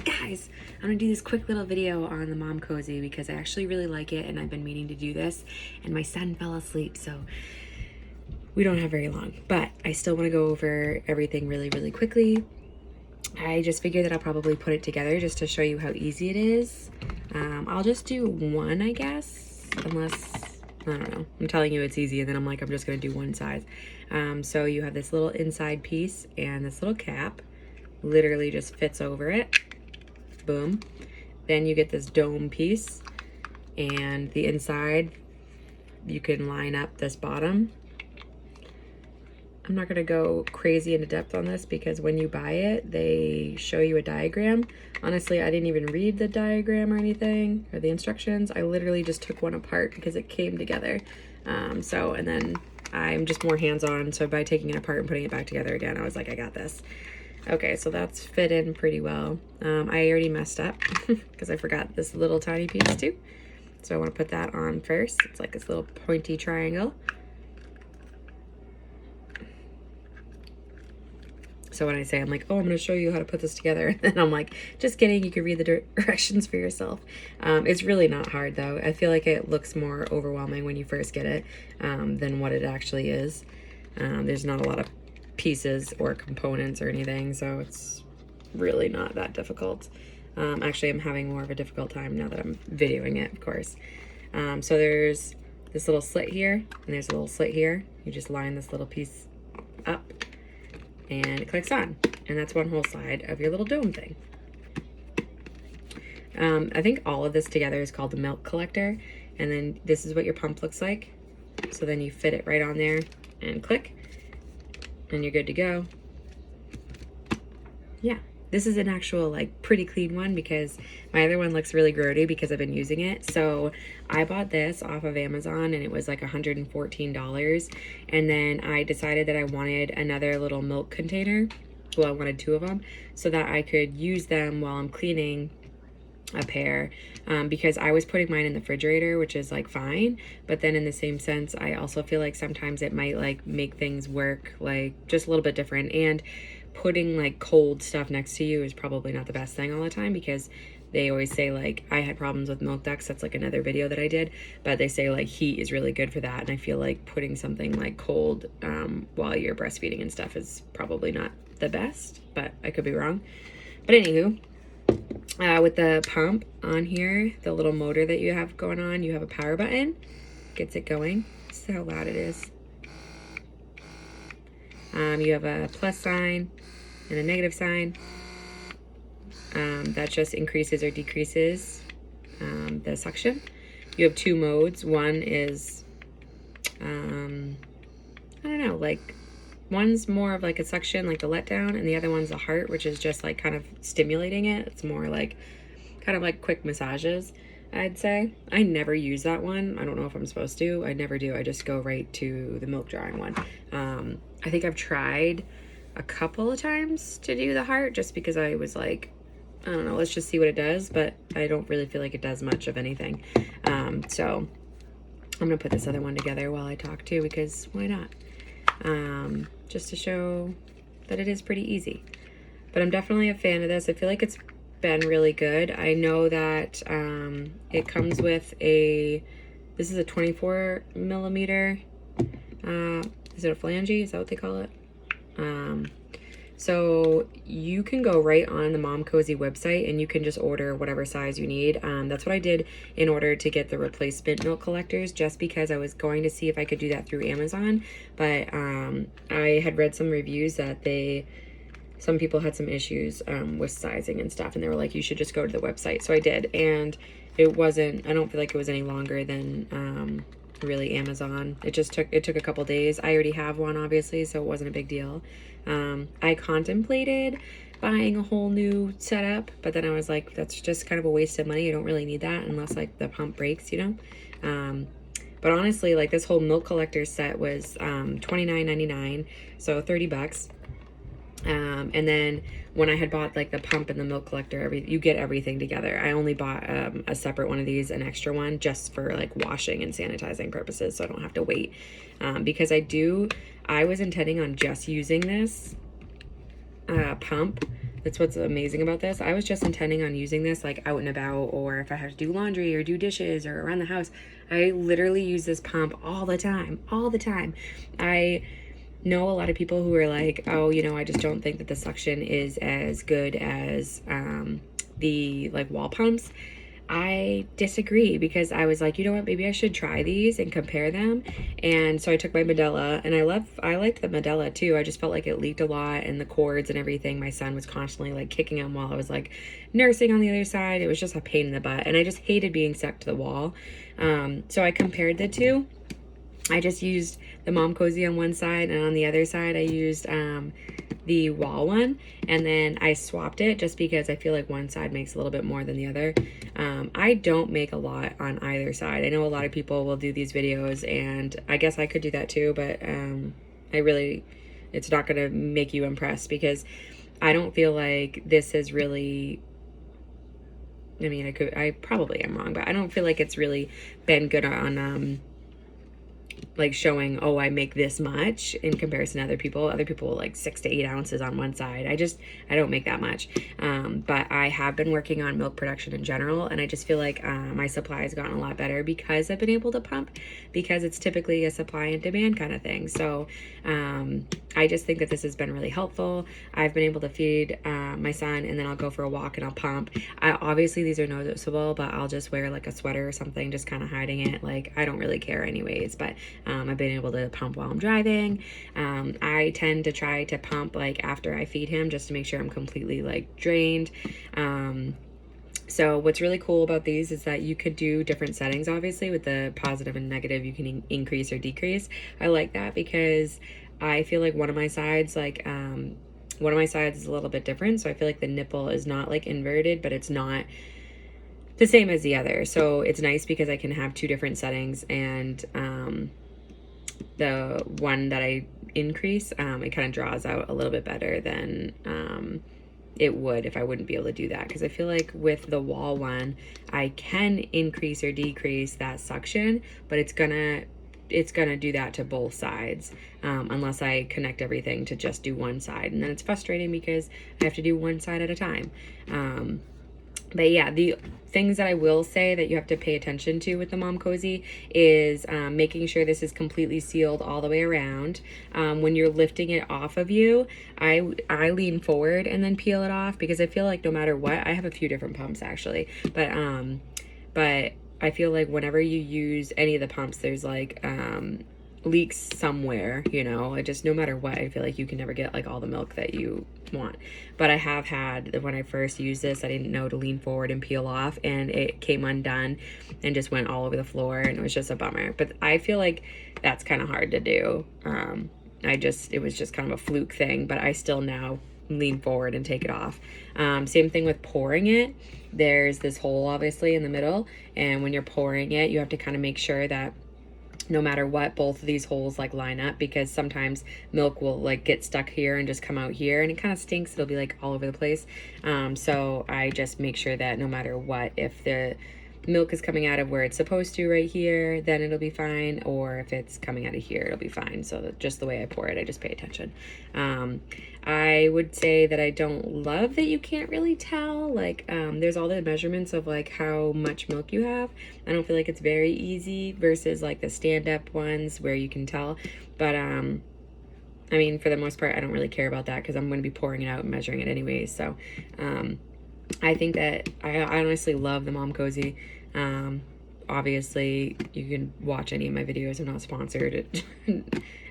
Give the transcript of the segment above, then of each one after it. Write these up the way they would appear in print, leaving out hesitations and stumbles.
Guys, I'm gonna do this quick little video on the Mom Cozy because I actually really like it and I've been meaning to do this, and my son fell asleep, so we don't have very long, but I still want to go over everything really quickly. I just figured that I'll probably put it together just to show you how easy it is. I'll just do one, I guess, unless, I don't know, I'm telling you it's easy and then I'm like, I'm just gonna do one size. So you have this little inside piece and this little cap literally just fits over it. Boom. Then you get this dome piece, and the inside you can line up this bottom. I'm not going to go crazy into depth on this because when you buy it they show you a diagram. Honestly, I didn't even read the diagram or anything or the instructions. I literally just took one apart because it came together. And then I'm just more hands-on, so by taking it apart and putting it back together again, I was like, I got this. Okay, so that's fit in pretty well. I already messed up because I forgot this little tiny piece too. So I want to put that on first. It's like this little pointy triangle. So when I say, I'm like, oh, I'm going to show you how to put this together. And I'm like, just kidding. You can read the directions for yourself. It's really not hard though. I feel like it looks more overwhelming when you first get it than what it actually is. There's not a lot of pieces or components or anything, so it's really not that difficult. Actually, I'm having more of a difficult time now that I'm videoing it, of course. So there's this little slit here, and there's a little slit here. You just line this little piece up, and it clicks on, and that's one whole side of your little dome thing. I think all of this together is called the milk collector, and then this is what your pump looks like. So then you fit it right on there and click, and you're good to go. Yeah, this is an actual like pretty clean one because my other one looks really grody because I've been using it. So I bought this off of Amazon and it was like $114, and then I decided that I wanted another little milk container. Well, I wanted two of them so that I could use them while I'm cleaning a pair, because I was putting mine in the refrigerator, which is like fine, but then in the same sense I also feel like sometimes it might like make things work like just a little bit different, and putting like cold stuff next to you is probably not the best thing all the time because they always say, like, I had problems with milk ducts, that's like another video that I did, but they say like heat is really good for that, and I feel like putting something like cold while you're breastfeeding and stuff is probably not the best, but I could be wrong. But anywho, with the pump on here, the little motor that you have going on, you have a power button, gets it going. See how loud it is. You have a plus sign and a negative sign. That just increases or decreases the suction. You have two modes. One is, I don't know, like one's more of like a suction, like the letdown, and the other one's a heart, which is just like kind of stimulating it. It's more like kind of like quick massages, I'd say. I never use that one. I don't know if I'm supposed to. I never do. I just go right to the milk drawing one. I think I've tried a couple of times to do the heart just because I was like, I don't know, let's just see what it does, but I don't really feel like it does much of anything. So I'm gonna put this other one together while I talk too, because why not? Just to show that it is pretty easy. But I'm definitely a fan of this. I feel like it's been really good. I know that it comes with this is a 24 millimeter, is it a flange? Is that what they call it? So you can go right on the Mom Cozy website and you can just order whatever size you need. That's what I did in order to get the replacement milk collectors, just because I was going to see if I could do that through Amazon. But I had read some reviews that some people had some issues with sizing and stuff, and they were like, you should just go to the website. So I did, and I don't feel like it was any longer than really Amazon. It took a couple days. I already have one, obviously, so it wasn't a big deal. I contemplated buying a whole new setup, but then I was like, that's just kind of a waste of money. You don't really need that unless like the pump breaks, you know. But honestly, like this whole milk collector set was $29.99, so $30. And then when I had bought like the pump and the milk collector, you get everything together. I only bought a separate one of these, an extra one, just for like washing and sanitizing purposes, so I don't have to wait. Because I was intending on just using this pump That's what's amazing about this. I was just intending on using this like out and about, or if I have to do laundry or do dishes or around the house. I literally use this pump all the time, all the time. I know a lot of people who are like, oh, you know, I just don't think that the suction is as good as the like wall pumps. I disagree, because I was like, you know what, maybe I should try these and compare them. And so I took my Medela, and I liked the Medela too. I just felt like it leaked a lot, and the cords and everything, my son was constantly like kicking them while I was like nursing on the other side. It was just a pain in the butt, and I just hated being stuck to the wall. So I compared the two. I just used the Mom Cozy on one side, and on the other side I used the wall one, and then I swapped it just because I feel like one side makes a little bit more than the other. I don't make a lot on either side. I know a lot of people will do these videos, and I guess I could do that too, but it's not gonna make you impressed, because I don't feel like this is really, I mean, I probably am wrong, but I don't feel like it's really been good on like showing, oh, I make this much in comparison to other people. Other people like 6 to 8 ounces on one side. I don't make that much. But I have been working on milk production in general, and I just feel like my supply has gotten a lot better because I've been able to pump, because it's typically a supply and demand kind of thing. So I just think that this has been really helpful. I've been able to feed my son, and then I'll go for a walk and I'll pump. Obviously these are noticeable, but I'll just wear like a sweater or something, just kind of hiding it. Like, I don't really care anyways, but I've been able to pump while I'm driving. I tend to try to pump like after I feed him, just to make sure I'm completely like drained. So what's really cool about these is that you could do different settings. Obviously with the positive and negative, you can increase or decrease. I like that because I feel like one of my sides is a little bit different. So I feel like the nipple is not like inverted, but it's not the same as the other. So it's nice because I can have two different settings, and the one that I increase, it kind of draws out a little bit better than it would if I wouldn't be able to do that. Because I feel like with the wall one, I can increase or decrease that suction, but it's gonna do that to both sides, unless I connect everything to just do one side, and then it's frustrating because I have to do one side at a time. But yeah, the things that I will say that you have to pay attention to with the Mom Cozy is making sure this is completely sealed all the way around. When you're lifting it off of you, I lean forward and then peel it off, because I feel like no matter what, I have a few different pumps actually, but I feel like whenever you use any of the pumps, there's like leaks somewhere, you know. I just, no matter what, I feel like you can never get like all the milk that you want. But I have had, when I first used this, I didn't know to lean forward and peel off, and it came undone and just went all over the floor, and it was just a bummer. But I feel like that's kind of hard to do. It was just kind of a fluke thing, but I still now lean forward and take it off. Same thing with pouring it. There's this hole obviously in the middle, and when you're pouring it, you have to kind of make sure that no matter what, both of these holes like line up, because sometimes milk will like get stuck here and just come out here, and it kind of stinks. It'll be like all over the place. So I just make sure that no matter what, if the milk is coming out of where it's supposed to right here, then it'll be fine, or if it's coming out of here, it'll be fine. So just the way I pour it, I just pay attention. I would say that I don't love that you can't really tell, like there's all the measurements of like how much milk you have. I don't feel like it's very easy versus like the stand-up ones where you can tell, but I mean, for the most part, I don't really care about that because I'm going to be pouring it out and measuring it anyways. So I think that I honestly love the Mom Cozy. Obviously, you can watch any of my videos. I'm not sponsored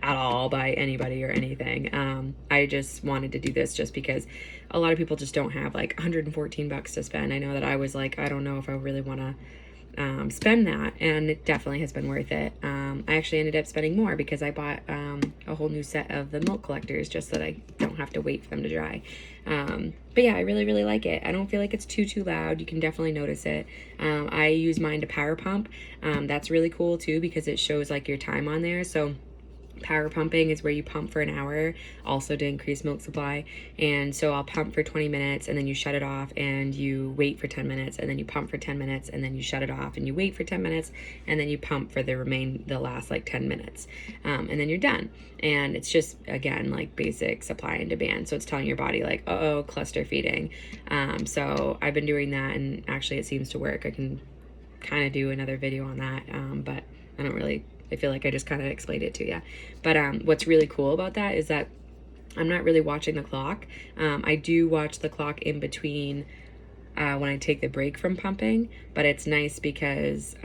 at all by anybody or anything. I just wanted to do this just because a lot of people just don't have like $114 to spend. I know that I was like, I don't know if I really want to spend that, and it definitely has been worth it. I actually ended up spending more because I bought a whole new set of the milk collectors just so that I don't have to wait for them to dry. But yeah, I really like it. I don't feel like it's too loud. You can definitely notice it. I use mine to power pump. That's really cool too because it shows like your time on there. So Power pumping is where you pump for an hour, also to increase milk supply. And so I'll pump for 20 minutes and then you shut it off and you wait for 10 minutes and then you pump for 10 minutes and then you shut it off and you wait for 10 minutes and then you pump for the last like 10 minutes. And then you're done. And it's just, again, like basic supply and demand. So it's telling your body like, oh, cluster feeding. So I've been doing that and actually it seems to work. I can kind of do another video on that, but I feel like I just kind of explained it to you. But what's really cool about that is that I'm not really watching the clock. I do watch the clock in between when I take the break from pumping, but it's nice because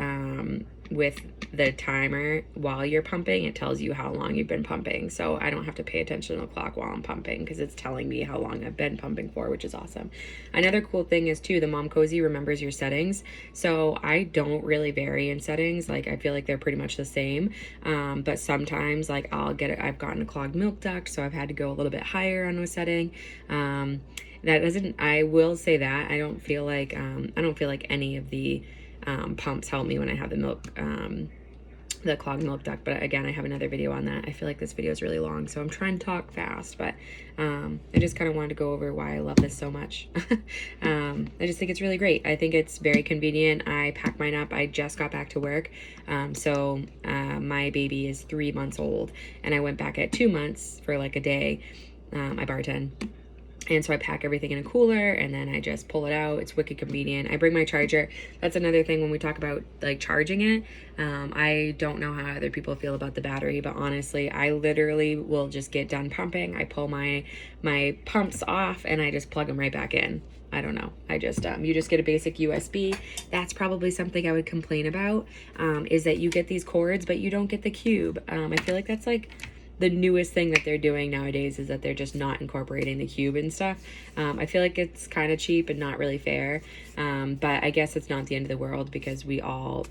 with the timer while you're pumping, it tells you how long you've been pumping. So I don't have to pay attention to the clock while I'm pumping because it's telling me how long I've been pumping for, which is awesome. Another cool thing is too, the Mom Cozy remembers your settings. So I don't really vary in settings. Like I feel like they're pretty much the same. But sometimes like I've gotten a clogged milk duct, so I've had to go a little bit higher on a setting. I will say that I don't feel like any of the pumps help me when I have the clogged milk duct. But again, I have another video on that. I feel like this video is really long, so I'm trying to talk fast, but I just kind of wanted to go over why I love this so much. I just think it's really great. I think it's very convenient. I pack mine up. I just got back to work. So my baby is 3 months old and I went back at 2 months for like a day. I bartend. And so I pack everything in a cooler and then I just pull it out. It's wicked convenient. I bring my charger. That's another thing when we talk about like charging it. I don't know how other people feel about the battery, but honestly, I literally will just get done pumping. I pull my pumps off and I just plug them right back in. I don't know. I just, you just get a basic USB. That's probably something I would complain about, is that you get these cords, but you don't get the cube. I feel like that's like the newest thing that they're doing nowadays, is that they're just not incorporating the cube and stuff. I feel like it's kind of cheap and not really fair. But I guess it's not the end of the world because we all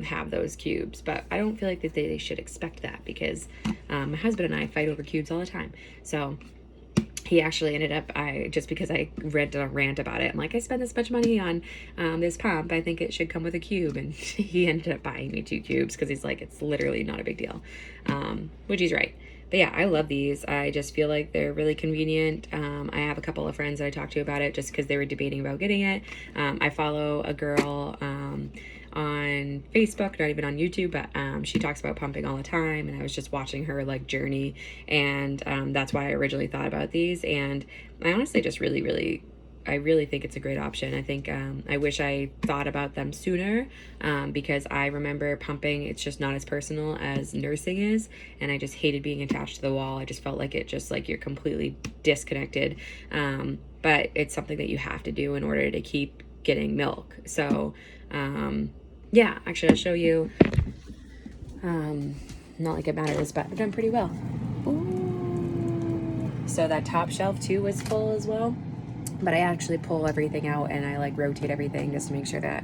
have those cubes. But I don't feel like that they should expect that because my husband and I fight over cubes all the time. So he actually ended up, just because I read a rant about it, I'm like, I spent this much money on this pump, I think it should come with a cube. And he ended up buying me 2 cubes because he's like, it's literally not a big deal, which he's right. But yeah, I love these. I just feel like they're really convenient. I have a couple of friends that I talked to about it just because they were debating about getting it. I follow a girl on Facebook, not even on YouTube, but she talks about pumping all the time, and I was just watching her like journey, and that's why I originally thought about these. And I honestly just I really think it's a great option. I think I wish I thought about them sooner, because I remember pumping, it's just not as personal as nursing is, and I just hated being attached to the wall. I just felt like it just like you're completely disconnected, but it's something that you have to do in order to keep getting milk. So yeah, actually I'll show you, not like it matters, but I've done pretty well. Ooh. So that top shelf too was full as well, but I actually pull everything out and I like rotate everything just to make sure that,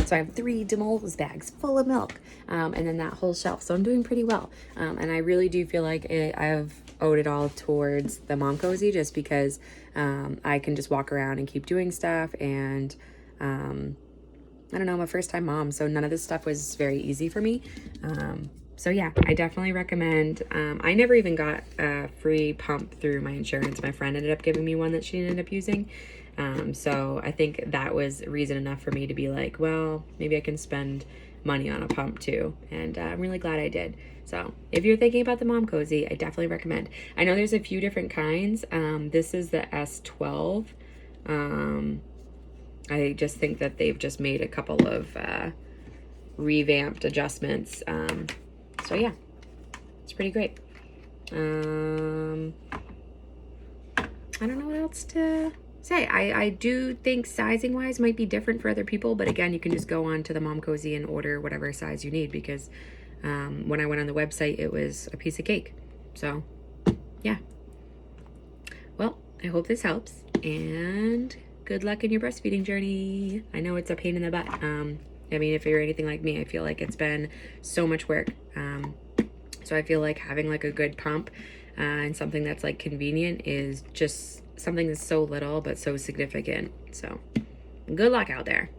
so I have 3 Demol's bags full of milk, and then that whole shelf. So I'm doing pretty well. And I really do feel like I've owed it all towards the Mom Cozy, just because I can just walk around and keep doing stuff. And I don't know, I'm a first time mom, so none of this stuff was very easy for me. So yeah, I definitely recommend. I never even got a free pump through my insurance. My friend ended up giving me one that she ended up using. So I think that was reason enough for me to be like, well, maybe I can spend money on a pump too. And I'm really glad I did. So if you're thinking about the Mom Cozy, I definitely recommend. I know there's a few different kinds. This is the S12. I just think that they've just made a couple of revamped adjustments. So yeah, it's pretty great. I don't know what else to say. I do think sizing wise might be different for other people, but again, you can just go on to the Mom Cozy and order whatever size you need, because when I went on the website, it was a piece of cake. So yeah. Well, I hope this helps, and good luck in your breastfeeding journey. I know it's a pain in the butt. I mean, if you're anything like me, I feel like it's been so much work. So I feel like having like a good pump and something that's like convenient is just something that's so little but so significant. So good luck out there.